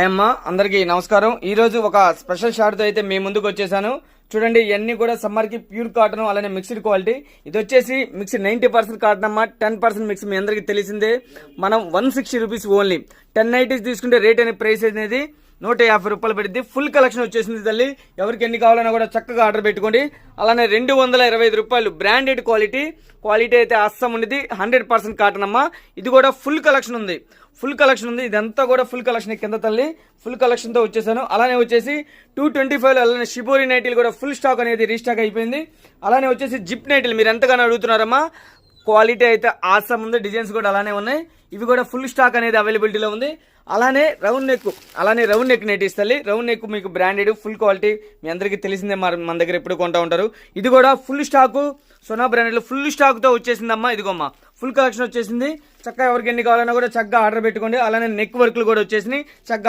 అమ్మా అందరికీ నమస్కారం. ఈ రోజు ఒక స్పెషల్ షార్ట్ తో అయితే మీ ముందుకు వచ్చేసాను. చూడండి, ఇవన్నీ కూడా సమ్మర్ కి ప్యూర్ కాటన్, అలానే మిక్స్డ్ క్వాలిటీ. ఇది వచ్చేసి మిక్స్డ్ 90% కాటన్ అమ్మా, 10% మిక్స్. మీ అందరికి తెలిసిందే. మనం 160 రూపీస్ ఓన్లీ. 10 నైటీస్ తీసుకుంటే రేట్ అనే ప్రైస్ అనేది 150 రూపాయలు పడుద్ది. ఫుల్ కలెక్షన్ వచ్చేసింది తల్లి. ఎవరికి ఎన్ని కావాలన్నా కూడా చక్కగా ఆర్డర్ పెట్టుకోండి. అలానే 225 రూపాయలు బ్రాండెడ్ క్వాలిటీ అయితే అస్సం ఉండేది. 100% కాటన్ అమ్మా. ఇది కూడా ఫుల్ కలెక్షన్ ఉంది. ఇదంతా కూడా ఫుల్ కలెక్షన్ కింద తల్లి. ఫుల్ కలెక్షన్ తో వచ్చేసాను. అలానే వచ్చేసి 225 అలానే షిబోరి నైటీలు కూడా ఫుల్ స్టాక్ అనేది రీస్టాక్ అయిపోయింది. అలానే వచ్చేసి జిప్ నైటీలు మీరు ఎంతగానో అడుగుతున్నారమ్మా. క్వాలిటీ అయితే ఆసమ్ ఉంది. డిజైన్స్ కూడా అలానే ఉన్నాయి. ఇవి కూడా ఫుల్ స్టాక్ అనేది అవైలబిలిటీలో ఉంది. అలానే రౌండ్ నెక్ నైటీస్ తల్లి. రౌండ్ నెక్ మీకు బ్రాండెడ్ ఫుల్ క్వాలిటీ మీ అందరికీ తెలిసిందే. మన దగ్గర ఎప్పుడు కొంటా ఉంటారు. ఇది కూడా full stock Sona branded full stock తో వచ్చేసిందమ్మా. ఇదిగోమ్మా ఫుల్ కలెక్షన్ వచ్చేసింది. చక్కగా ఎవరికి ఎన్ని కావాలన్నా కూడా చక్కగా ఆర్డర్ పెట్టుకోండి. అలానే నెక్ వర్క్లు కూడా వచ్చేసినాయి. చక్కగా